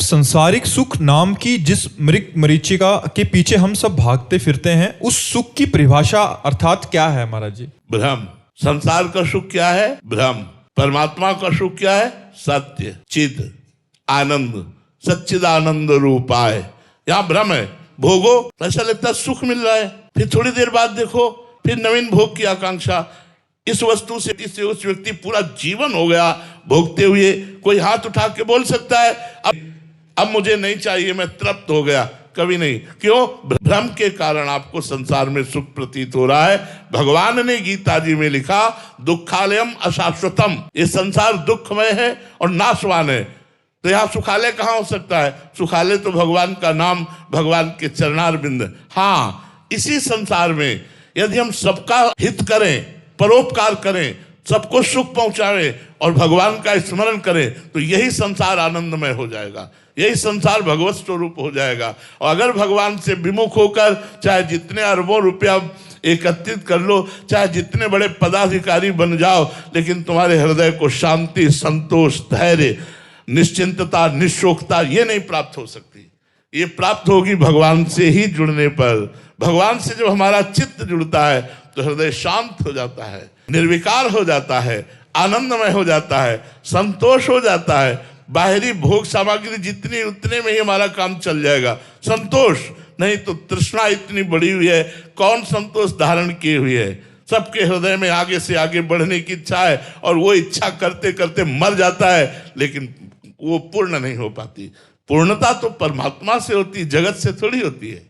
संसारिक सुख नाम की जिस मरीचिका के पीछे हम सब भागते फिरते हैं, उस सुख की परिभाषा अर्थात क्या है महाराज जी? भ्रम। संसार का सुख क्या है? भ्रम। परमात्मा का सुख क्या है? सत्य, चिद, आनंद, सच्चिदानंद रूपाय। यहाँ भ्रम है। भोगो तो ऐसा लगता है सुख मिल रहा है, फिर थोड़ी देर बाद देखो फिर नवीन भोग की आकांक्षा। इस वस्तु से इससे उस व्यक्ति पूरा जीवन हो गया भोगते हुए। कोई हाथ उठा के बोल सकता है अब मुझे नहीं चाहिए, मैं तृप्त हो गया? कभी नहीं। क्यों? भ्रम के कारण आपको संसार में सुख प्रतीत हो रहा है। भगवान ने गीता जी में लिखा, दुखालयम अशाश्वतम, ये संसार दुखमय है और नाशवान है। तो यहाँ सुखालय कहाँ हो सकता है? सुखालय तो भगवान का नाम, भगवान के चरणारविंद। हाँ, इसी संसार में यदि हम सबका हित करें, परोपकार करें, सबको सुख पहुंचाएं और भगवान का स्मरण करें, तो यही संसार आनंदमय हो जाएगा, यही संसार भगवत स्वरूप हो जाएगा। और अगर भगवान से विमुख होकर चाहे जितने अरबों रुपया एकत्रित कर लो, चाहे जितने बड़े पदाधिकारी बन जाओ, लेकिन तुम्हारे हृदय को शांति, संतोष, धैर्य, निश्चिंतता, निशोकता ये नहीं प्राप्त हो सकती। ये प्राप्त होगी भगवान से ही जुड़ने पर। भगवान से जब हमारा चित्त जुड़ता है तो हृदय शांत हो जाता है, निर्विकार हो जाता है, आनंदमय हो जाता है, संतोष हो जाता है। बाहरी भोग सामग्री जितनी उतने में ही हमारा काम चल जाएगा। संतोष नहीं तो तृष्णा इतनी बड़ी हुई है, कौन संतोष धारण किए हुए है? सबके हृदय में आगे से आगे बढ़ने की इच्छा है और वो इच्छा करते करते मर जाता है, लेकिन वो पूर्ण नहीं हो पाती। पूर्णता तो परमात्मा से होती, जगत से थोड़ी होती है।